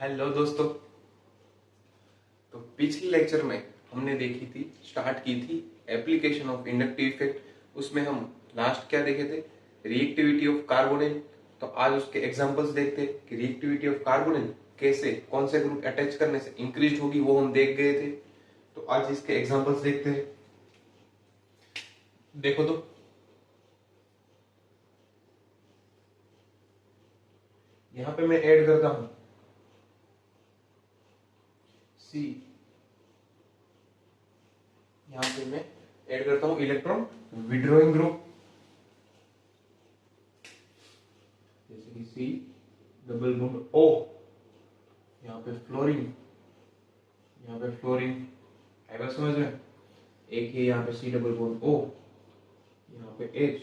Hello दोस्तों। तो पिछले लेक्चर में हमने देखी थी, स्टार्ट की थी एप्लीकेशन ऑफ इंडक्टिव इफेक्ट। उसमें हम लास्ट क्या देखे थे? Reactivity of carbonyl. तो आज उसके एग्जांपल्स देखते हैं कि रिएक्टिविटी ऑफ कार्बोनिल कैसे, कौन से ग्रुप अटैच करने से इंक्रीज होगी, वो हम देख गए थे। तो आज इसके एग्जांपल्स देखते हैं। देखो तो यहां पे मैं ऐड करता हूं सी, यहां पे मैं ऐड करता हूं इलेक्ट्रॉन विड्रॉइंग ग्रुप, जैसे कि सी डबल बॉन्ड ओ, यहाँ पे फ्लोरीन, यहाँ पे फ्लोरीन। आई बात समझ में? एक है यहाँ पे सी डबल बॉन्ड ओ, यहाँ पे एच,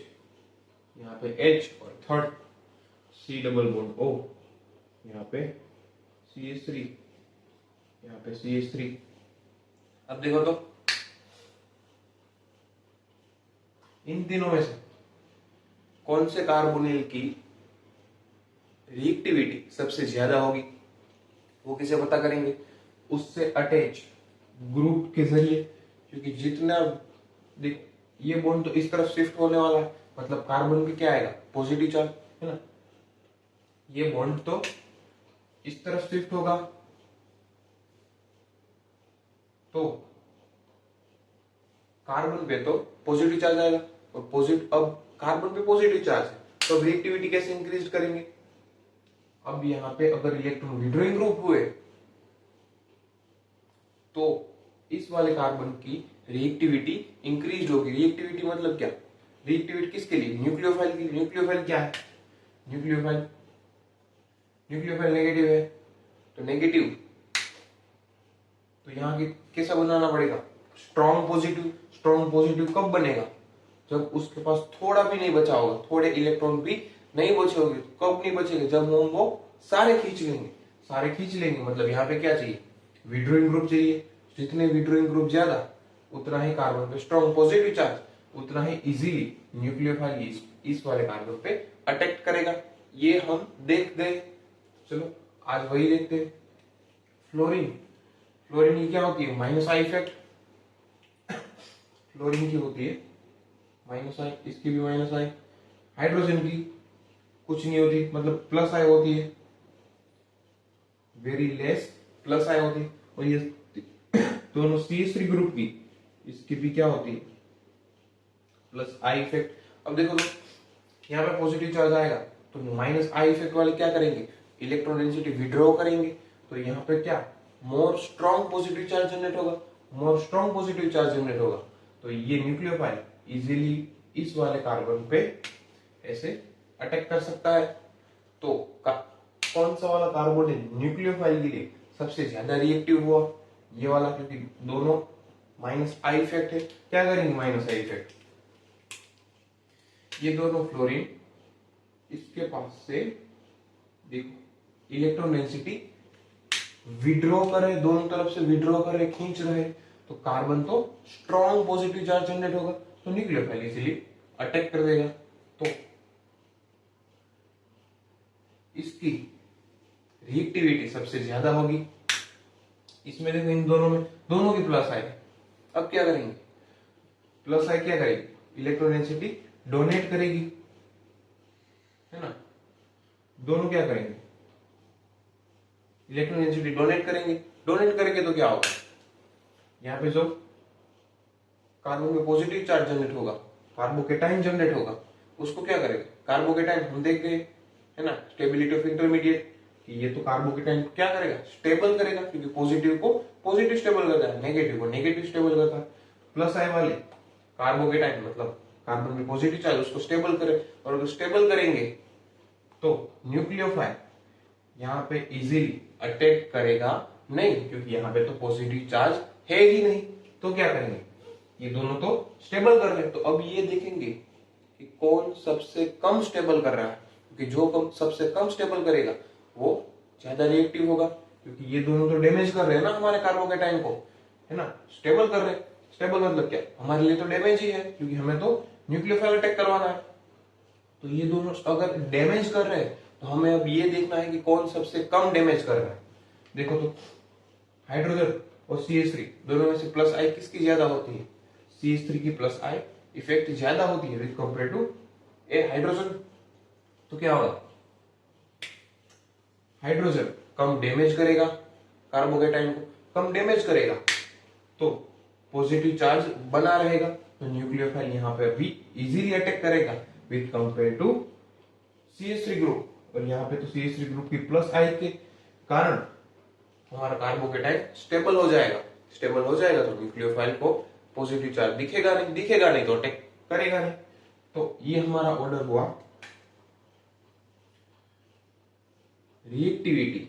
यहाँ पे एच, और third C double bond O, यहाँ पे CH3, यहाँ पे CH3। अब देखो तो इन तीनों में से कौन से कार्बोनिल की रिएक्टिविटी सबसे ज्यादा होगी, वो किसे पता करेंगे? उससे अटैच ग्रुप के जरिए। क्योंकि जितना देख, ये बॉन्ड तो इस तरफ शिफ्ट होने वाला है, मतलब कार्बन पे क्या आएगा? पॉजिटिव चार्ज, है ना। ये बॉन्ड तो इस तरफ शिफ्ट होगा, तो कार्बन पे तो पॉजिटिव चार्ज आएगा, और पॉजिटिव, अब कार्बन पे पॉजिटिव चार्ज है, तो रिएक्टिविटी कैसे इंक्रीज करेंगे? अब यहाँ पे अगर इलेक्ट्रॉन विड्रॉइंग ग्रुप हुए तो इस वाले कार्बन की रिएक्टिविटी इंक्रीज होगी। रिएक्टिविटी मतलब क्या? रिएक्टिविटी किसके लिए? न्यूक्लियोफाइल की। न्यूक्लियोफाइल क्या है? न्यूक्लियोफाइल, न्यूक्लियोफाइल नेगेटिव है, तो नेगेटिव, तो यहाँ की कैसा बनाना पड़ेगा? Strong positive. स्ट्रॉन्ग पॉजिटिव कब बनेगा? जब उसके पास थोड़ा भी नहीं बचा होगा, थोड़े इलेक्ट्रॉन भी नहीं बचे होंगे। कब नहीं बचेंगे? जब हम वो सारे खींच लेंगे। सारे खींच लेंगे मतलब यहाँ पे क्या चाहिए? विड्रॉइंग ग्रुप चाहिए। जितने विड्रॉइंग ग्रुप ज्यादा, उतना ही कार्बन पे स्ट्रॉन्ग पॉजिटिव चार्ज, उतना ही इजीली न्यूक्लियोफाइल इस वाले कार्बन पे अटैक करेगा। ये हम देख गए। चलो आज वही देखते हैं। फ्लोरीन, फ्लोरीन की क्या होती है? Minus I effect. फ्लोरीन की होती है माइनस आई, इसकी भी माइनस आई। हाइड्रोजन की कुछ नहीं होती, मतलब प्लस आई होती है, वेरी लेस प्लस आई होती है। और ये दोनों CH3 ग्रुप की, इसकी भी क्या होती है? Plus I effect. अब देखो तो यहाँ पे पॉजिटिव चार्ज आएगा, तो माइनस आई इफेक्ट वाले क्या करेंगे? इलेक्ट्रॉन डेंसिटी विड्रॉ करेंगे। तो यहाँ पे क्या? More strong positive charge generate होगा, more strong positive charge generate होगा। तो ये न्यूक्लियोफाइल इजीली इस वाले कार्बन पे ऐसे अटैक कर सकता है। तो कौन सा वाला कार्बोनिल न्यूक्लियोफाइल के लिए सबसे ज्यादा रिएक्टिव हुआ? ये वाला, क्योंकि दोनों माइनस आई इफेक्ट है। क्या करेंगे माइनस आई इफेक्ट? ये दोनों फ्लोरीन इसके पास से देखो इलेक्ट्रॉन डेंसिटी विड्रॉ करे, दोनों तरफ से विड्रॉ करे, खींच रहे, तो कार्बन तो स्ट्रॉन्ग पॉजिटिव चार्ज जनरेट होगा, तो न्यूक्लियोफाइल इजीली अटैक कर देगा। तो इसकी रिएक्टिविटी सबसे ज्यादा होगी। इसमें देखो इन दोनों में, दोनों की प्लस आई। अब क्या करेंगे? प्लस आई क्या करेगी? इलेक्ट्रॉन डेंसिटी डोनेट करेगी, है ना। दोनों क्या करेंगे? इलेक्ट्रॉन डेंसिटी डोनेट करेंगे। डोनेट करेंगे तो क्या होगा? यहाँ पे जो कार्बन में पॉजिटिव चार्ज जनरेट होगा, कार्बोकेटाइन जनरेट होगा, उसको क्या करेगा? कार्बोकेटाइन हम देख गए, है ना, स्टेबिलिटी ऑफ इंटरमीडिएट, कि ये तो कार्बोकेटाइन क्या करेगा? स्टेबल करेगा, क्योंकि पॉजिटिव को पॉजिटिव स्टेबल करता है, नेगेटिव को नेगेटिव स्टेबल करता है। प्लस आई वाले कार्बोकेटाइन मतलब कार्बन में पॉजिटिव चार्ज, उसको स्टेबल करे, और अगर स्टेबल करेंगे तो न्यूक्लियोफाइल यहाँ पे इजीली अटैक करेगा नहीं, क्योंकि यहाँ पे तो पॉजिटिव चार्ज है ही नहीं। तो क्या करेंगे? ये दोनों तो स्टेबल कर रहे। तो अब ये देखेंगे कि कौन सबसे कम स्टेबल कर रहा है, क्योंकि जो सबसे कम स्टेबल करेगा वो ज्यादा रिएक्टिव होगा। क्योंकि ये दोनों तो डैमेज कर रहे हैं ना हमारे कार्बोकेटाइन को, है ना, स्टेबल कर रहे हैं। स्टेबल मतलब क्या? हमारे लिए तो डैमेज ही है, क्योंकि हमें तो न्यूक्लियोफाइल अटैक करवाना है। तो ये दोनों अगर डैमेज कर रहे हैं, तो हमें अब ये देखना है कि कौन सबसे कम डैमेज कर रहा है। देखो तो हाइड्रोजन और CH3 दोनों में से प्लस आई किसकी ज्यादा होती है? CH3 की प्लस आई इफेक्ट ज्यादा होती है with compare to a hydrogen. तो क्या होगा? हाइड्रोजन कम डैमेज करेगा कार्बोकेटाइन को, कम डैमेज करेगा तो पॉजिटिव चार्ज बना रहेगा, तो न्यूक्लियोफाइल यहाँ पे भी इजीली अटैक करेगा with compare to CH3 group. और यहाँ पे तो CH3 ग्रुप की प्लस आई के कारण हमारा कार्बोकेटाइन स्टेबल हो जाएगा। स्टेबल हो जाएगा तो न्यूक्लियोफाइल को पॉजिटिव चार्ज दिखेगा नहीं तो अटैक करेगा नहीं। तो ये हमारा ऑर्डर हुआ रिएक्टिविटी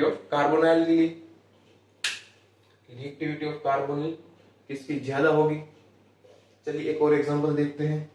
ऑफ कार्बोनाइल के लिए। रिएक्टिविटी ऑफ कार्बोनिल किसकी ज्यादा होगी? चलिए एक और एग्जांपल देखते हैं।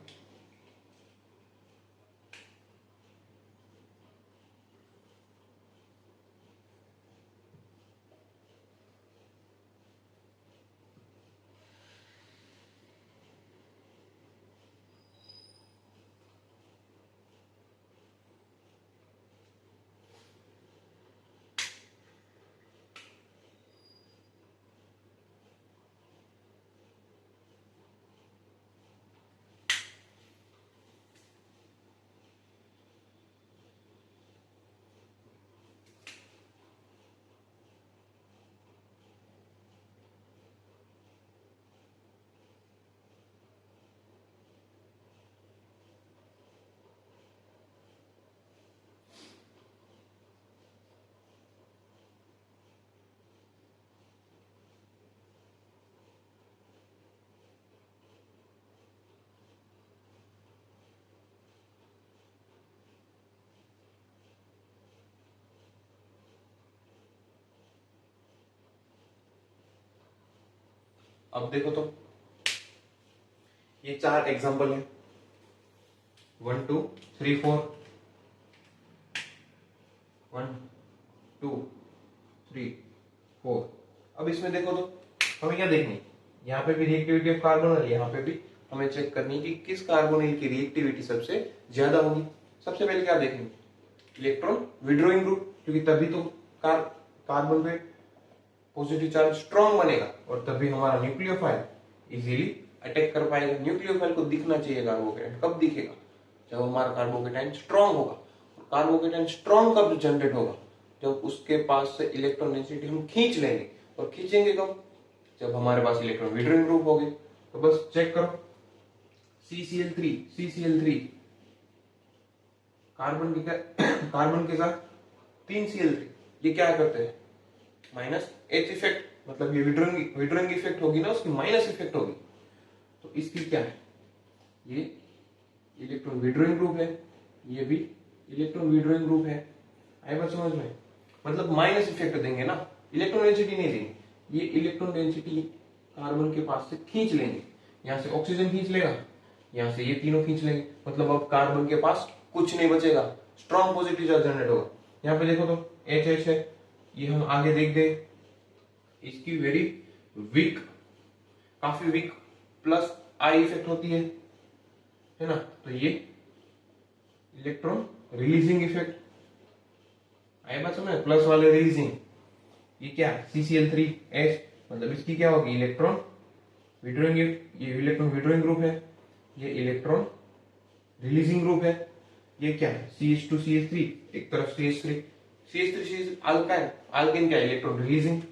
अब देखो तो ये 4 एग्जांपल है, 1 2 3 4, 1 2 3 4। अब इसमें देखो तो हमें क्या देखनी, यहाँ पे भी रिएक्टिविटी ऑफ कार्बोनिल, यहाँ पे भी हमें चेक करनी कि किस कार्बोनिल की रिएक्टिविटी सबसे ज्यादा होगी। सबसे पहले क्या देखेंगे? इलेक्ट्रॉन विड्रॉइंग ग्रुप, क्योंकि तभी तो कार्बन पे पॉजिटिव चार्ज स्ट्रॉन्ग बनेगा और तभी हमारा न्यूक्लियोफाइल इजीली अटैक कर पाएगा। न्यूक्लियोफाइल को दिखना चाहिए कार्बोकेटाइन, कब दिखेगा? जब हमारा कार्बोकेटाइन स्ट्रॉन्ग होगा। कार्बोकेटाइन स्ट्रॉन्ग कब जनरेट होगा? जब उसके पास से इलेक्ट्रॉन डेंसिटी हम खींच लेंगे। और खींचेंगे कब? जब हमारे पास इलेक्ट्रॉन विड्रॉइंग ग्रुप होगी। तो बस चेक करो, CCl3 कार्बन के साथ 3 Cl3, ये क्या करते हैं? माइनस H इफेक्ट, मतलब ये विड्रॉइंग इफेक्ट होगी ना, उसकी माइनस इफेक्ट होगी। तो इसकी क्या है? ये इलेक्ट्रॉन विड्रॉइंग ग्रुप है, ये भी इलेक्ट्रॉन विड्रॉइंग ग्रुप है। आई बात समझ में? मतलब माइनस इफेक्ट देंगे ना, इलेक्ट्रॉन डेंसिटी नहीं देंगे। ये इलेक्ट्रॉन डेंसिटी कार्बन के पास से खींच लेंगे, यहाँ से ऑक्सीजन खींच लेगा, यहाँ से ये तीनों खींच लेंगे। मतलब अब कार्बन के पास कुछ नहीं बचेगा, स्ट्रॉन्ग पॉजिटिव चार्ज जनरेट होगा। यहाँ पे देखो तो H है, ये हम आगे देख गए, इसकी वेरी वीक, काफी वीक प्लस आई इफेक्ट होती है ना। तो ये इलेक्ट्रॉन रिलीजिंग इफेक्ट, आई बात समझ? प्लस वाले रिलीजिंग, ये क्या है? CCl3H, मतलब इसकी क्या होगी? इलेक्ट्रॉन विड्रॉइंग, ये इलेक्ट्रॉन विड्रॉइंग ग्रुप है, ये इलेक्ट्रॉन रिलीजिंग ग्रुप है। ये क्या है? CH2CH3, एक तरफ CH3 अल्काइन, अल्केन क्या है? Electron releasing.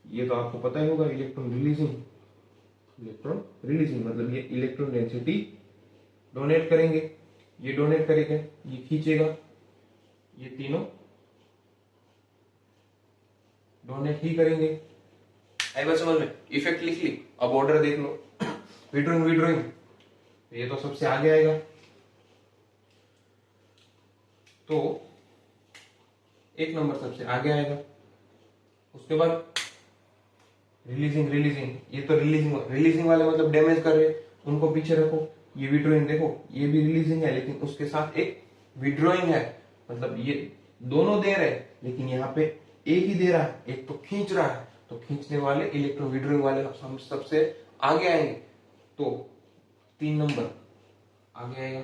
ये तो आपको पता ही होगा, इलेक्ट्रॉन रिलीजिंग मतलब ये इलेक्ट्रॉन डेंसिटी डोनेट करेंगे, ये डोनेट करेगा, ये खींचेगा, ये तीनों डोनेट ही करेंगे। आई बात समझ में? इफेक्ट लिख ली। अब ऑर्डर देख लो, विड्रॉइंग ये तो सबसे आगे आएगा। तो 1 नंबर सबसे आगे आएगा। उसके बाद रिलीजिंग, ये तो रिलीजिंग वाले मतलब डैमेज कर रहे, उनको पीछे रखो। ये विड्रॉइंग देखो, ये भी रिलीजिंग है, लेकिन उसके साथ एक विड्रॉइंग है, मतलब ये दोनों दे रहे, लेकिन यहाँ पे एक ही दे रहा है, एक तो खींच रहा है। तो खींचने वाले इलेक्ट्रॉन विड्रॉइंग वाले हम सबसे आगे आएंगे। तो 3 नंबर आगे आएगा।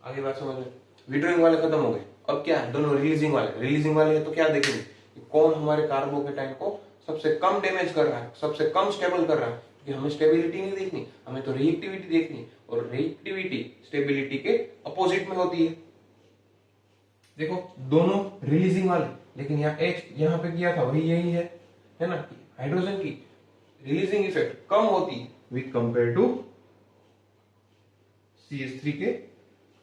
आगे बात समझ में। विड्रॉइंग वाले खत्म हो गए, अब क्या है, दोनों रिलीजिंग वाले। रिलीजिंग वाले है तो क्या देखेंगे कि कौन हमारे कार्बोकेटाइन को सबसे कम डैमेज कर रहा है, सबसे कम स्टेबल कर रहा है। कि हमें स्टेबिलिटी नहीं देखनी, हमें तो रिएक्टिविटी देखनी, और रिएक्टिविटी स्टेबिलिटी के अपोजिट में होती है। देखो दोनों रिलीजिंग वाले, लेकिन यहाँ एच यहाँ पे किया था वही यही है ना, हाइड्रोजन की रिलीजिंग इफेक्ट कम होती है विथ कंपेयर टू CH3 के।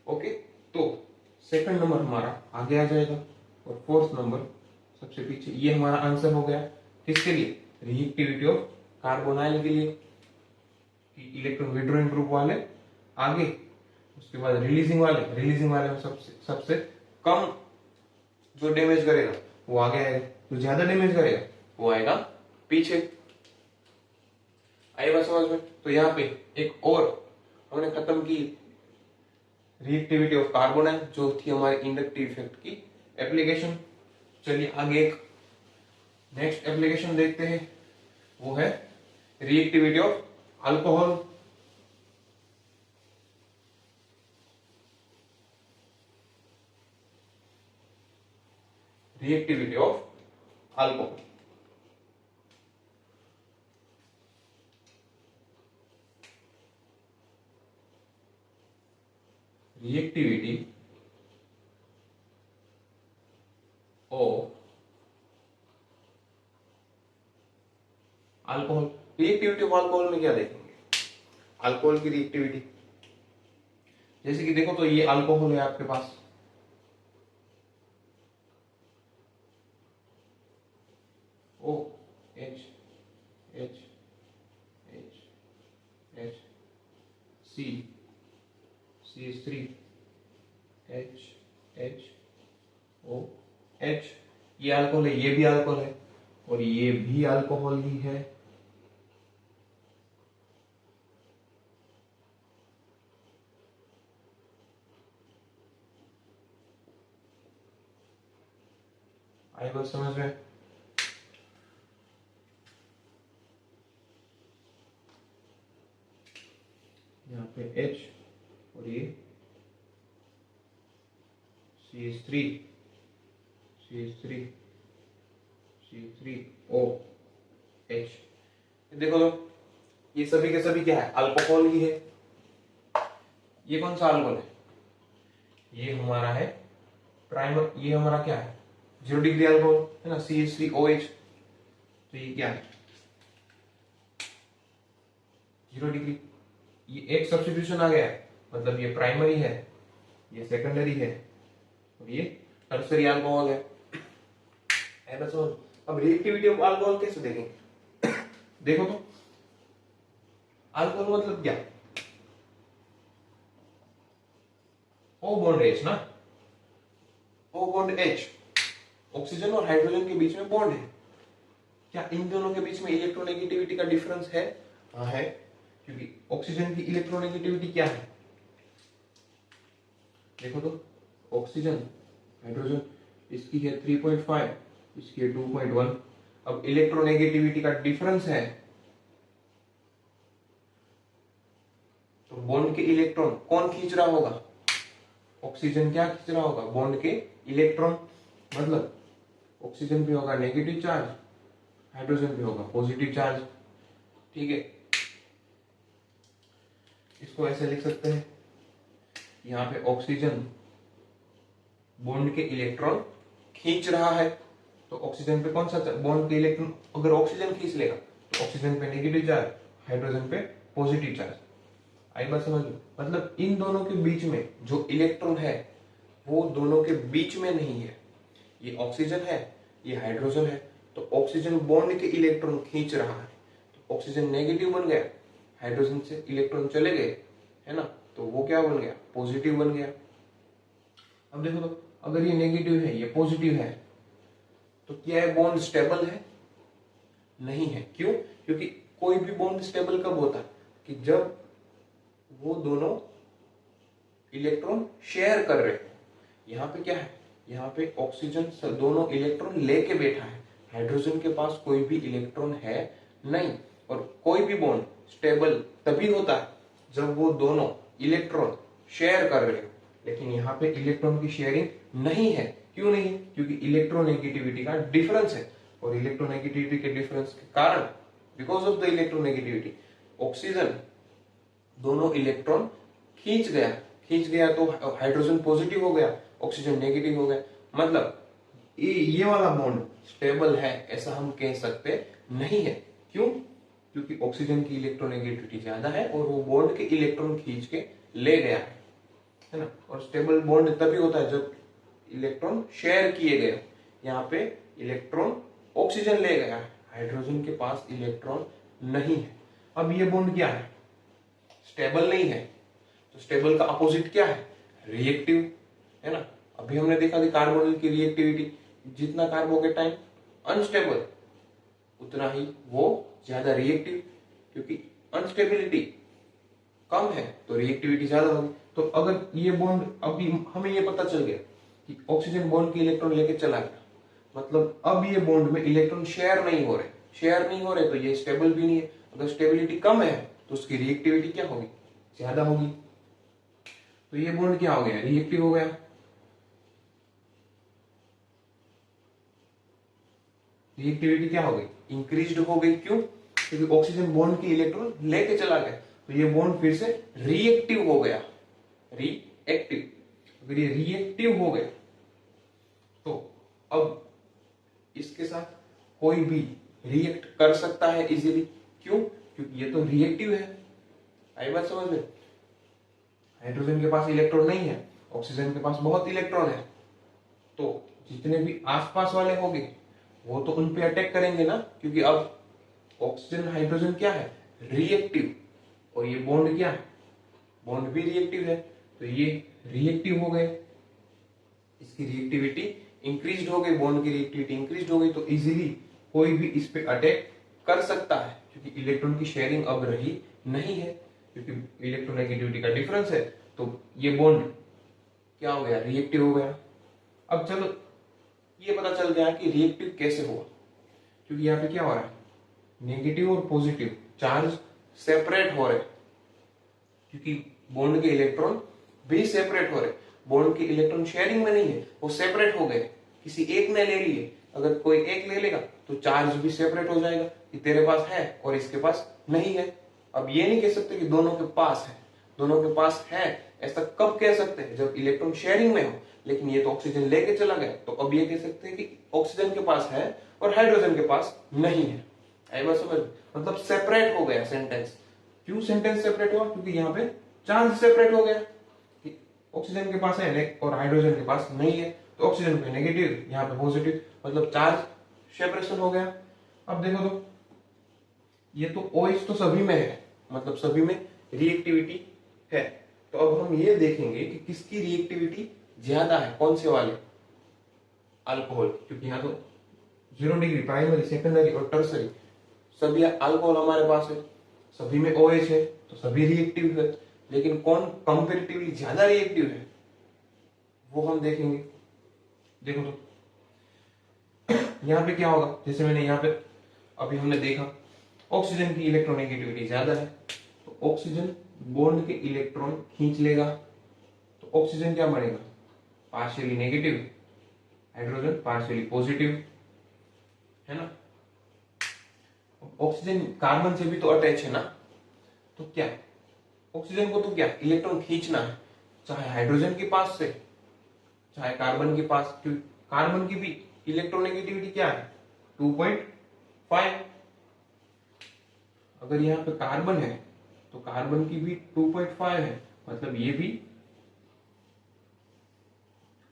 ओके, तो सेकंड नंबर हमारा आगे आ जाएगा, और फोर्थ नंबर सबसे पीछे। ये हमारा आंसर हो गया किसके लिए, रिएक्टिविटी ऑफ कार्बोनाइल के लिए, इलेक्ट्रॉन विड्रॉइंग ग्रुप वाले आगे। उसके बाद रिलीजिंग वाले में सबसे कम जो डैमेज करेगा वो आगे आएगा, जो ज्यादा डैमेज करेगा वो आएगा पीछे। आई बात समझ में। तो यहाँ पे एक और हमने खत्म की रिएक्टिविटी ऑफ कार्बोनाइल, जो थी हमारे इंडक्टिव इफेक्ट की एप्लीकेशन। चलिए आगे एक नेक्स्ट एप्लीकेशन देखते हैं, वो है reactivity of alcohol. Reactivity of alcohol. Reactivity of alcohol. Reactivity of alcohol में क्या देखेंगे, अल्कोहल की रिएक्टिविटी। जैसे कि देखो तो ये अल्कोहल है आपके पास, O H H H H C CH3 H H O H। ये अल्कोहल है, ये भी अल्कोहल है, और ये भी अल्कोहल ही है। आई बात समझ में। यहाँ पे H और ये CH3 O H। देखो तो ये सभी के सभी क्या है, अल्कोहल ही है। ये कौन सा अल्कोहल है, ये हमारा है प्राइमर, ये हमारा क्या है 0 डिग्री अल्कोहल है ना, CH3OH। तो ये क्या है 0 डिग्री। ये एक सब्स्टिट्यूशन आ गया है, मतलब ये प्राइमरी है, ये सेकेंडरी है, और ये टर्सरी अल्कोहल है। अब रिएक्टिविटी ऑफ अल्कोहल कैसे देखेंगे देखो तो अल्कोहल मतलब क्या, O बॉन्ड H ना, O बॉन्ड H, ऑक्सीजन और हाइड्रोजन के बीच में बॉन्ड है। क्या इन दोनों के बीच में इलेक्ट्रोनेगेटिविटी का डिफरेंस है? हाँ है, क्योंकि ऑक्सीजन की इलेक्ट्रोनेगेटिविटी क्या है देखो तो, ऑक्सीजन हाइड्रोजन इसकी है 3.5, इसकी है 2.1। अब इलेक्ट्रोनेगेटिविटी का डिफरेंस है, तो बॉन्ड के इलेक्ट्रॉन कौन खींच रहा होगा, ऑक्सीजन क्या खींच रहा होगा, बॉन्ड के इलेक्ट्रॉन। मतलब ऑक्सीजन पे होगा नेगेटिव चार्ज, हाइड्रोजन पे होगा पॉजिटिव चार्ज। ठीक है, इसको ऐसे लिख सकते हैं, यहाँ पे ऑक्सीजन बॉन्ड के इलेक्ट्रॉन खींच रहा है, तो ऑक्सीजन पे कौन सा बॉन्ड के इलेक्ट्रॉन, अगर ऑक्सीजन खींच लेगा तो ऑक्सीजन पे नेगेटिव चार्ज, हाइड्रोजन पे पॉजिटिव चार्ज। आई बात समझ लो। मतलब इन दोनों के बीच में जो इलेक्ट्रॉन है वो दोनों के बीच में नहीं है, ये ऑक्सीजन है, ये हाइड्रोजन है, तो ऑक्सीजन बॉन्ड के इलेक्ट्रॉन खींच रहा है, तो ऑक्सीजन नेगेटिव बन गया, हाइड्रोजन से इलेक्ट्रॉन चले गए है ना, तो वो क्या बन गया, पॉजिटिव बन गया। अब देखो तो अगर ये नेगेटिव है ये पॉजिटिव है, तो क्या है बॉन्ड स्टेबल है? नहीं है। क्यों? क्योंकि कोई भी बॉन्ड स्टेबल कब होता है कि जब वो दोनों इलेक्ट्रॉन शेयर कर रहे हो। यहाँ पे क्या है, यहाँ पे ऑक्सीजन दोनों इलेक्ट्रॉन लेके बैठा है, हाइड्रोजन के पास कोई भी इलेक्ट्रॉन है नहीं। और कोई भी बॉन्ड स्टेबल तभी होता है जब वो दोनों इलेक्ट्रॉन शेयर कर रहे हो, लेकिन यहाँ पे इलेक्ट्रॉन की शेयरिंग नहीं है। क्यों नहीं है? क्योंकि इलेक्ट्रोनेगेटिविटी का डिफरेंस है, और इलेक्ट्रोनेगेटिविटी के डिफरेंस के कारण, because of the electronegativity, oxygen दोनों इलेक्ट्रॉन खींच गया तो हाइड्रोजन पॉजिटिव हो गया, ऑक्सीजन नेगेटिव हो गया। मतलब ये वाला बॉन्ड स्टेबल है ऐसा हम कह सकते नहीं है। क्यों? क्योंकि ऑक्सीजन की इलेक्ट्रोनेगेटिविटी ज्यादा है और वो बॉन्ड के इलेक्ट्रॉन खींच के ले गया है ना। और स्टेबल बॉन्ड तभी होता है जब इलेक्ट्रॉन शेयर किए गए। यहाँ पे इलेक्ट्रॉन ऑक्सीजन ले गया है, हाइड्रोजन के पास इलेक्ट्रॉन नहीं है। अब ये बॉन्ड क्या है? स्टेबल नहीं है। तो स्टेबल का अपोजिट क्या है? रिएक्टिव, है ना। अभी हमने देखा कि कार्बोनिल की रिएक्टिविटी, जितना कार्बोकेटाइन अनस्टेबल उतना ही वो ज्यादा रिएक्टिव, क्योंकि अनस्टेबिलिटी कम है तो रिएक्टिविटी ज्यादा होगी। तो अगर ये बॉन्ड, अभी हमें ये पता चल गया कि ऑक्सीजन बॉन्ड के इलेक्ट्रॉन लेके चला गया, मतलब अब ये बॉन्ड में इलेक्ट्रॉन शेयर नहीं हो रहे तो ये स्टेबल भी नहीं है। अगर स्टेबिलिटी कम है तो उसकी रिएक्टिविटी क्या होगी? ज्यादा होगी। तो ये बॉन्ड क्या हो गया? रिएक्टिव हो गया। रिएक्टिविटी क्या हो गई? इंक्रीज्ड हो गई। क्यों? क्योंकि ऑक्सीजन बॉन्ड की इलेक्ट्रॉन लेके चला गया, तो ये बॉन्ड फिर से रिएक्टिव हो गया। रिएक्टिव, अगर ये रिएक्टिव हो गया तो अब इसके साथ कोई भी रिएक्ट कर सकता है इजीली। क्यों? क्योंकि ये तो रिएक्टिव है। आई बात समझ में? हाइड्रोजन के पास इलेक्ट्रॉन नहीं है, ऑक्सीजन के पास बहुत इलेक्ट्रॉन है, तो जितने भी आसपास वाले होंगे वो तो उन पे अटैक करेंगे ना, क्योंकि अब ऑक्सीजन हाइड्रोजन क्या है? रिएक्टिव, और ये बॉन्ड क्या है? बॉन्ड भी रिएक्टिव है, तो ये रिएक्टिव हो गए, इसकी रिएक्टिविटी इंक्रीज हो गई, बॉन्ड की रिएक्टिविटी इंक्रीज हो गई, तो इजीली कोई भी इस पे अटैक कर सकता है, क्योंकि इलेक्ट्रॉन की शेयरिंग अब रही नहीं है, क्योंकि इलेक्ट्रोनेगेटिविटी का डिफरेंस है। तो ये बॉन्ड क्या हो गया? रिएक्टिव हो गया। अब चलो ये पता चल गया कि रिएक्टिव कैसे हुआ, क्योंकि यहाँ पे क्या हो रहा है? नेगेटिव और पॉजिटिव चार्ज सेपरेट हो रहे, क्योंकि बॉन्ड के इलेक्ट्रॉन भी सेपरेट हो रहे। बॉन्ड के इलेक्ट्रॉन शेयरिंग में नहीं है, वो सेपरेट हो गए, किसी एक ने ले लिए। अगर कोई एक ले लेगा तो चार्ज भी सेपरेट हो जाएगा कि तेरे पास है और इसके पास नहीं है। अब ये नहीं कह सकते कि दोनों के पास है, दोनों के पास है ऐसा कब कह सकते हैं? जब इलेक्ट्रॉन शेयरिंग में हो। लेकिन ये तो ऑक्सीजन लेके चला गया, तो अब ये कह सकते हैं कि ऑक्सीजन के पास है और हाइड्रोजन के पास नहीं है। आई बात समझ? मतलब सेपरेट हो गया सेंटेंस। क्यों सेंटेंस सेपरेट हुआ? क्योंकि यहाँ पे चार्ज सेपरेट हो गया, ऑक्सीजन के पास है और हाइड्रोजन के पास नहीं है, तो ऑक्सीजन पे नेगेटिव, यहाँ पे पॉजिटिव, मतलब चार्ज सेपरेशन हो गया। अब देखो तो ये तो OH तो सभी में है, मतलब सभी में रिएक्टिविटी है। तो अब हम ये देखेंगे कि किसकी रिएक्टिविटी ज्यादा है, कौन से वाले? अल्कोहल, क्योंकि यहाँ तो 0 डिग्री प्राइमरी, सेकेंडरी और टर्सरी सभी अल्कोहल हमारे पास है, सभी में OH है, तो सभी रिएक्टिव है। लेकिन कौन कंपेरेटिवली ज्यादा रिएक्टिव है वो हम देखेंगे। देखो तो यहाँ पे क्या होगा? जैसे मैंने यहाँ पे अभी हमने देखा ऑक्सीजन की इलेक्ट्रोनेगेटिविटी ज्यादा है, तो ऑक्सीजन बॉन्ड के इलेक्ट्रॉन खींच लेगा, तो ऑक्सीजन क्या बनेगा? Partially negative, hydrogen partially positive, है ना। ऑक्सीजन कार्बन से भी तो अटैच है ना, तो क्या ऑक्सीजन को तो क्या इलेक्ट्रॉन खींचना है, चाहे हाइड्रोजन के पास से चाहे कार्बन के पास, क्योंकि कार्बन की भी इलेक्ट्रोनेगेटिविटी क्या है? 2.5। अगर यहाँ पे कार्बन है तो कार्बन की भी 2.5 है, मतलब ये भी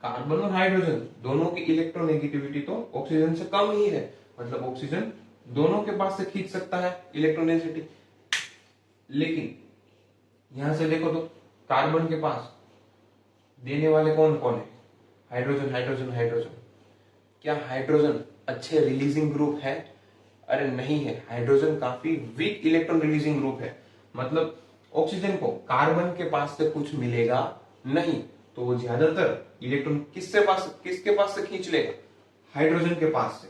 कार्बन और हाइड्रोजन दोनों की इलेक्ट्रोनेगेटिविटी तो ऑक्सीजन से कम ही है, मतलब ऑक्सीजन दोनों के पास से खींच सकता है इलेक्ट्रोनेगेटिविटी। लेकिन यहां से देखो तो कार्बन के पास देने वाले कौन कौन है? Hydrogen, hydrogen, hydrogen. क्या हाइड्रोजन अच्छे रिलीजिंग ग्रुप है? अरे नहीं है, हाइड्रोजन काफी वीक इलेक्ट्रॉन रिलीजिंग ग्रुप है, मतलब ऑक्सीजन को कार्बन के पास से कुछ मिलेगा नहीं, तो वो ज्यादातर इलेक्ट्रॉन किसके पास से खींच लेगा? हाइड्रोजन के पास से।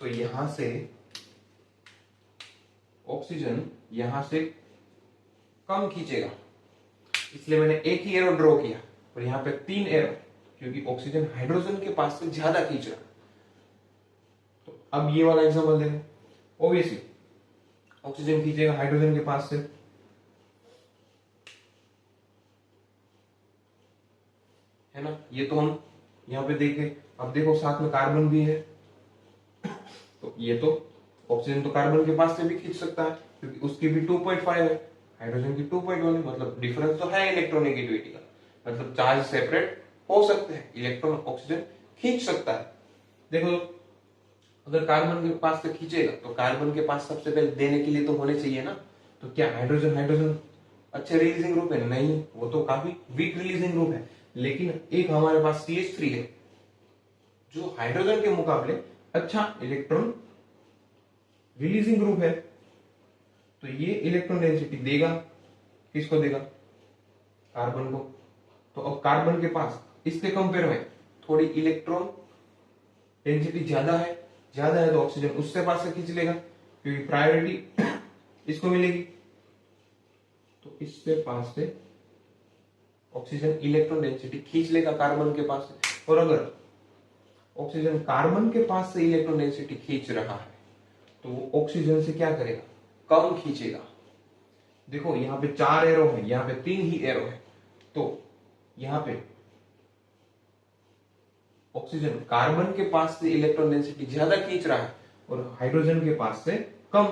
तो यहां से ऑक्सीजन यहां से कम खींचेगा, इसलिए मैंने एक ही एरो ड्रॉ किया और यहाँ पे 3 एरो, क्योंकि ऑक्सीजन हाइड्रोजन के पास से ज्यादा खींच रहा है। तो अब ये वाला एग्जांपल देखो, ऑब्वियसली ऑक्सीजन खींचेगा हाइड्रोजन के पास से, है ना। ये तो हम यहाँ पे देखे। अब देखो साथ में कार्बन भी है, तो ये तो ऑक्सीजन तो कार्बन के पास से भी खींच सकता है, क्योंकि उसकी भी 2.5 है, हाइड्रोजन की 2.1 है। मतलब डिफरेंस तो है इलेक्ट्रोनेगेटिविटी का, मतलब चार्ज सेपरेट हो सकते हैं, इलेक्ट्रॉन ऑक्सीजन खींच सकता है। देखो अगर कार्बन के पास से खींचेगा तो कार्बन के पास सबसे पहले देने के लिए तो होने चाहिए ना। तो क्या हाइड्रोजन हाइड्रोजन अच्छे रिलीजिंग ग्रुप है? नहीं, वो तो काफी वीक रिलीजिंग ग्रुप है। लेकिन एक हमारे पास CH3 है जो हाइड्रोजन के मुकाबले अच्छा इलेक्ट्रॉन रिलीजिंग ग्रुप है, तो ये इलेक्ट्रॉन डेंसिटी देगा, किसको देगा? कार्बन को। तो अब कार्बन के पास इसके कंपेयर में थोड़ी इलेक्ट्रॉन डेंसिटी ज्यादा है तो ऑक्सीजन उससे पास से खींच लेगा, क्योंकि प्रायोरिटी इसको मिलेगी। तो इससे पास से ऑक्सीजन इलेक्ट्रॉन डेंसिटी खींच लेगा कार्बन के पास से। और अगर ऑक्सीजन कार्बन के पास से इलेक्ट्रॉन डेंसिटी खींच रहा है तो वो ऑक्सीजन से क्या करेगा? कम खींचेगा। देखो यहाँ पे 4 एरो है, यहाँ पे 3 ही एरो है, तो यहाँ पे ऑक्सीजन कार्बन के पास से इलेक्ट्रॉन डेंसिटी ज्यादा खींच रहा है और हाइड्रोजन के पास से कम।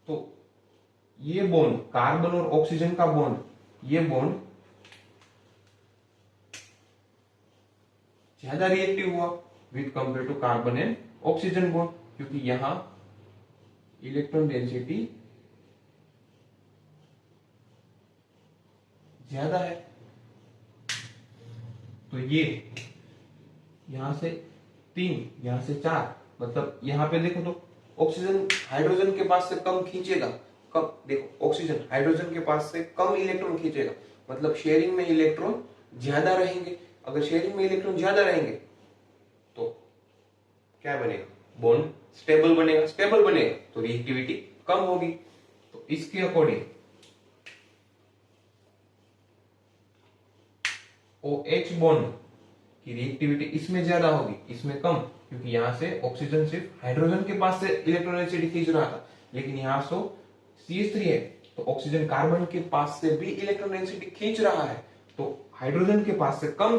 तो ये बॉन्ड, कार्बन और ऑक्सीजन का बॉन्ड, ये बॉन्ड ज्यादा रिएक्टिव हुआ with compare to carbon and oxygen bond, क्योंकि यहां इलेक्ट्रॉन डेंसिटी ज्यादा है। तो ये यहां से 3, यहां से 4, मतलब यहां पे देखो तो ऑक्सीजन हाइड्रोजन के पास से कम खींचेगा। कम, देखो ऑक्सीजन हाइड्रोजन के पास से कम इलेक्ट्रॉन खींचेगा, मतलब शेयरिंग में इलेक्ट्रॉन ज्यादा रहेंगे। अगर शेयरिंग में इलेक्ट्रॉन ज्यादा रहेंगे तो क्या बनेगा? बॉन्ड स्टेबल बनेगा। स्टेबल बनेगा तो रिएक्टिविटी कम होगी। तो इसके अकॉर्डिंग OH बॉन्ड की रिएक्टिविटी इसमें ज्यादा होगी, इसमें कम, क्योंकि यहां से ऑक्सीजन सिर्फ हाइड्रोजन के पास से इलेक्ट्रॉन डेंसिटी खींच रहा था, लेकिन यहां से CH3 है तो ऑक्सीजन कार्बन के पास से भी इलेक्ट्रॉन डेंसिटी खींच रहा है, तो हाइड्रोजन के पास से कम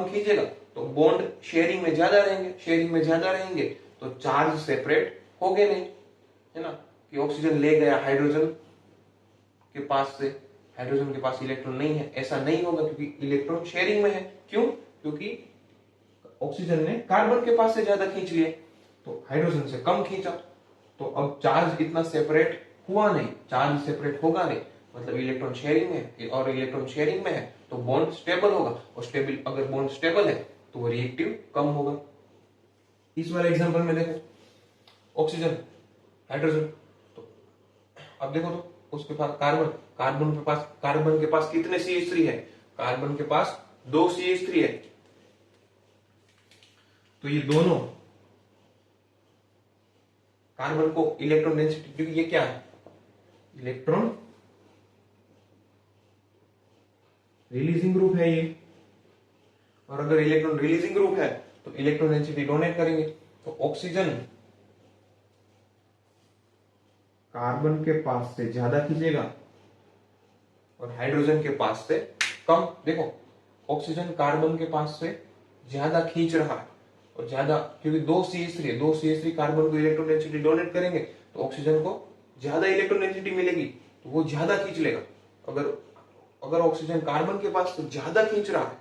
खींचेगा तो बॉन्ड शेयरिंग में ज्यादा रहेंगे। शेयरिंग में ज्यादा रहेंगे तो चार्ज सेपरेट होंगे नहीं, है ना, कि ऑक्सीजन ले गया हाइड्रोजन के पास से, हाइड्रोजन के पास इलेक्ट्रॉन नहीं है, ऐसा नहीं होगा, क्योंकि इलेक्ट्रॉन शेयरिंग में है। क्यों? क्योंकि ऑक्सीजन ने कार्बन के पास से ज्यादा खींच लिए तो हाइड्रोजन से कम खींचा, तो अब चार्ज इतना सेपरेट हुआ नहीं, चार्ज सेपरेट होगा नहीं, मतलब इलेक्ट्रॉन शेयरिंग में है, और इलेक्ट्रॉन शेयरिंग में है तो बॉन्ड स्टेबल होगा, और स्टेबल, अगर बॉन्ड स्टेबल है तो वो रिएक्टिव कम होगा। इस वाले एग्जांपल में देखो ऑक्सीजन हाइड्रोजन, तो अब देखो तो उसके पास कार्बन के पास कितने CH3 है? कार्बन के पास 2 CH3 है। तो ये दोनों कार्बन को इलेक्ट्रॉन डेंसिटी, क्योंकि ये क्या है? इलेक्ट्रॉन रिलीजिंग ग्रुप है ये, और अगर इलेक्ट्रॉन रिलीजिंग ग्रुप है तो इलेक्ट्रॉन डेंसिटी डोनेट करेंगे। तो ऑक्सीजन कार्बन के पास से ज्यादा खींचेगा और हाइड्रोजन के पास से कम। देखो ऑक्सीजन कार्बन के पास से ज्यादा खींच रहा है, और ज्यादा, क्योंकि 2 CH3 है, 2 CH3 कार्बन को इलेक्ट्रॉन डेंसिटी डोनेट करेंगे तो ऑक्सीजन को ज्यादा इलेक्ट्रॉन डेंसिटी मिलेगी, तो वो ज्यादा खींच लेगा। अगर ऑक्सीजन कार्बन के पास से ज्यादा खींच रहा है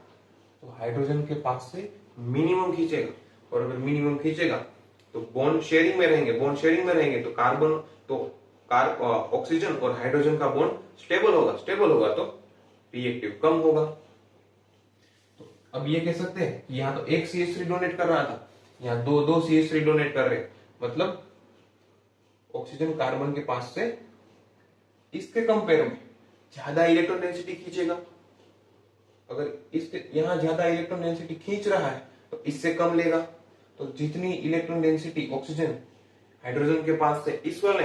तो हाइड्रोजन के पास से मिनिमम खींचेगा, और अगर मिनिमम खींचेगा तो बॉन्ड शेयरिंग में रहेंगे तो कार्बन तो ऑक्सीजन और हाइड्रोजन का बॉन्ड स्टेबल होगा तो रिएक्टिव कम होगा। तो अब ये कह सकते हैं कि यहाँ तो एक CH3 डोनेट कर रहा था, यहाँ दो CH3 डोनेट कर रहे, मतलब ऑक्सीजन कार्बन के पास से इसके कंपेयर में ज्यादा इलेक्ट्रॉन डेंसिटी खींचेगा। अगर इसके यहां ज्यादा इलेक्ट्रॉन डेंसिटी खींच रहा है तो इससे कम लेगा। तो जितनी इलेक्ट्रॉन डेंसिटी ऑक्सीजन हाइड्रोजन के पास से इस वाले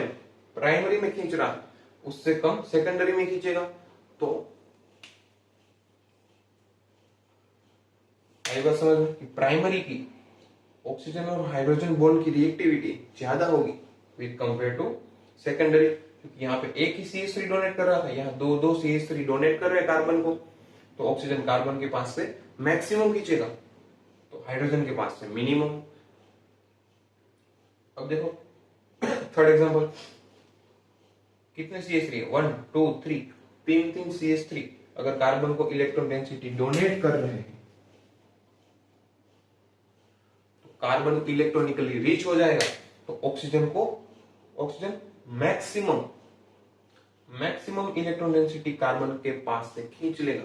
प्राइमरी में खींच रहा है उससे कम सेकेंडरी में खींचेगा। तो आई बात समझ में कि प्राइमरी की ऑक्सीजन और हाइड्रोजन बॉन्ड की रिएक्टिविटी ज्यादा होगी विद कंपेयर टू सेकेंडरी, क्योंकि यहाँ पे एक ही CH3 डोनेट कर रहा था, यहाँ दो दो CH3 डोनेट कर रहे हैं कार्बन को, तो ऑक्सीजन कार्बन के पास से मैक्सिमम खींचेगा, तो हाइड्रोजन के पास से मिनिमम। अब देखो थर्ड एग्जांपल, कितने CH3 है, 1 2 3, तीन CH3 अगर कार्बन को इलेक्ट्रॉन डेंसिटी डोनेट कर रहे हैं तो कार्बन इलेक्ट्रॉनिकली रीच हो जाएगा, तो oxygen maximum electron density carbon के पास से खींच लेगा,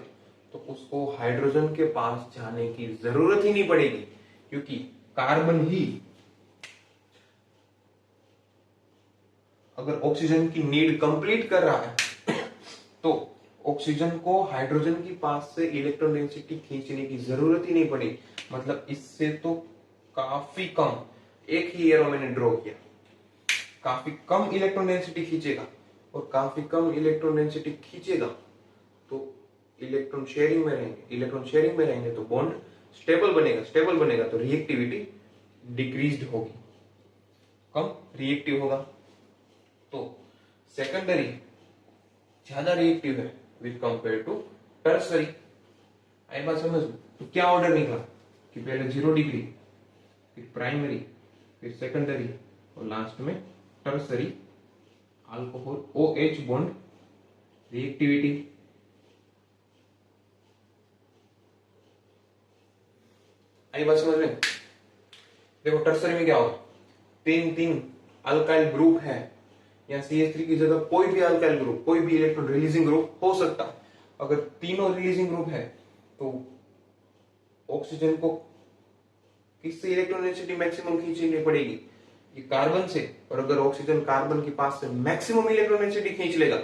तो उसको हाइड्रोजन के पास जाने की जरूरत ही नहीं पड़ेगी, क्योंकि कार्बन ही अगर ऑक्सीजन की नीड कंप्लीट कर रहा है तो ऑक्सीजन को हाइड्रोजन के पास से इलेक्ट्रॉन डेंसिटी खींचने की जरूरत ही नहीं पड़ी। मतलब इससे तो काफी कम, एक ही एरो मैंने ड्रॉ किया, काफी कम इलेक्ट्रॉन डेंसिटी खींचेगा, और काफी कम इलेक्ट्रॉन डेंसिटी खींचेगा तो इलेक्ट्रॉन शेयरिंग में रहेंगे तो बॉन्ड स्टेबल बनेगा तो रिएक्टिविटी डिक्रीज्ड होगी, कम रिएक्टिव होगा। तो सेकेंडरी ज्यादा रिएक्टिव है विद कंपेयर टू टर्सरी। आई बात समझ में? तो क्या ऑर्डर निकला कि पहले 0 डिग्री, फिर प्राइमरी, फिर सेकेंडरी और लास्ट में tertiary alcohol OH bond reactivity. आई बात समझ में? देखो टर्सरी में क्या होगा, तीन अल्काइल ग्रुप है, या CH3 की जगह कोई भी अल्काइल ग्रुप, कोई भी इलेक्ट्रॉन रिलीजिंग ग्रुप हो सकता है। अगर तीनों रिलीजिंग ग्रुप है तो ऑक्सीजन को किससे इलेक्ट्रॉन डेंसिटी मैक्सिमम खींचनी पड़ेगी, ये कार्बन से। और अगर ऑक्सीजन कार्बन के पास से मैक्सिमम इलेक्ट्रॉन डेंसिटी खींच लेगा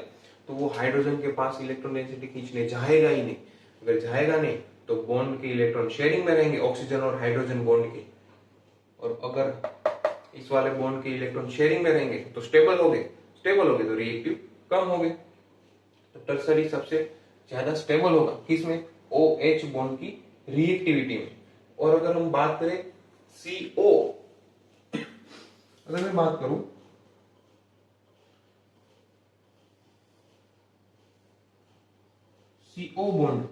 तो वो हाइड्रोजन के पास इलेक्ट्रॉन डेंसिटी खींचने जाएगा ही नहीं। अगर जाएगा नहीं तो बॉन्ड के इलेक्ट्रॉन शेयरिंग में रहेंगे, ऑक्सीजन और हाइड्रोजन बॉन्ड के, और अगर इस वाले बॉन्ड के इलेक्ट्रॉन शेयरिंग में रहेंगे तो स्टेबल हो गए तो रिएक्टिव कम हो गए। तो टर्सरी सबसे ज्यादा स्टेबल होगा किसमें, OH बॉन्ड की रिएक्टिविटी में। और अगर हम बात करें CO, अगर मैं बात करूं CO बॉन्ड,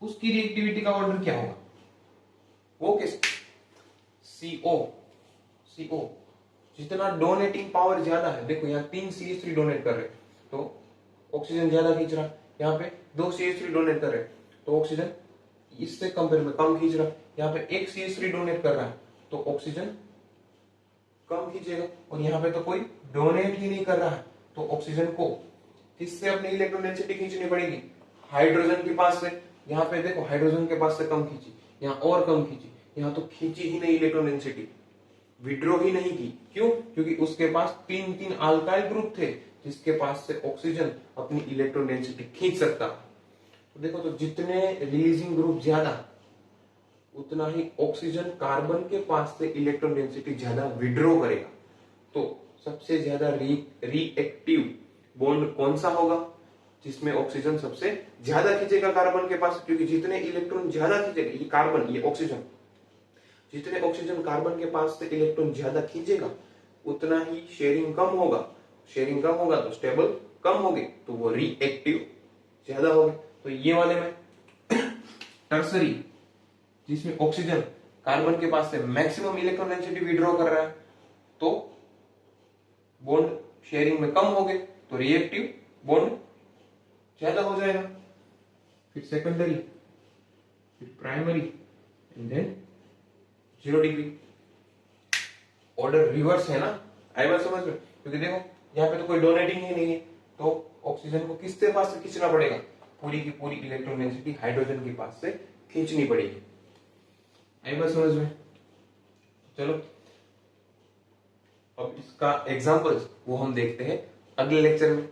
उसकी रिएक्टिविटी का ऑर्डर क्या होगा, वो किस CO जितना डोनेटिंग पावर ज्यादा है, देखो यहाँ 3 CH3 डोनेट कर रहे तो ऑक्सीजन ज्यादा खींच रहा, यहाँ पे 2 CH3 डोनेट कर रहे तो ऑक्सीजन इससे कंपेयर में कम खींच रहा, यहाँ पे 1 CH3 डोनेट कर रहा है तो ऑक्सीजन कम खींचेगा, और यहाँ पे तो कोई डोनेट ही नहीं कर रहा है तो ऑक्सीजन को किससे अपनी इलेक्ट्रॉन डेंसिटी खींचनी पड़ेगी, हाइड्रोजन के पास से। यहाँ पे देखो हाइड्रोजन के पास से कम खींची, यहाँ और कम खींची, यहाँ तो खींची ही नहीं इलेक्ट्रॉन डेंसिटी, विड्रॉ ही नहीं की। क्यों? क्योंकि उसके पास तीन अल्काइल ग्रुप थे जिसके पास से ऑक्सीजन अपनी इलेक्ट्रॉन डेंसिटी खींच सकता। तो देखो, तो जितने रिलीजिंग ग्रुप ज्यादा उतना ही ऑक्सीजन कार्बन के पास से इलेक्ट्रॉन डेंसिटी ज्यादा विड्रॉ करेगा। तो सबसे ज्यादा रिएक्टिव बॉन्ड कौन सा होगा, जिसमें ऑक्सीजन सबसे ज्यादा खींचेगा कार्बन के पास, क्योंकि जितने इलेक्ट्रॉन ज्यादा खींचेगा, ये कार्बन, ये ऑक्सीजन, जितने ऑक्सीजन कार्बन के पास से इलेक्ट्रॉन ज्यादा खींचेगा उतना ही शेयरिंग कम होगा। शेयरिंग कम होगा तो स्टेबल कम होंगे, तो वो रिएक्टिव ज्यादा होंगे। तो ये वाले में टर्सरी, जिसमें ऑक्सीजन कार्बन के पास से मैक्सिमम इलेक्ट्रॉन डेंसिटी विड्रॉ कर रहा है, तो बॉन्ड शेयरिंग में कम होंगे तो रिएक्टिव बॉन्ड ज्यादा हो जाएगा। फिर सेकेंडरी, फिर primary and then 0 degree. Order reverse है ना, आई बात समझ में? क्योंकि देखो यहाँ पे तो कोई डोनेटिंग ही नहीं है, तो ऑक्सीजन को किसके पास से खींचना पड़ेगा, पूरी की पूरी इलेक्ट्रॉन डेंसिटी हाइड्रोजन के पास से खींचनी पड़ेगी। आई बात समझ में? चलो अब इसका एग्जांपल्स वो हम देखते हैं अगले लेक्चर में।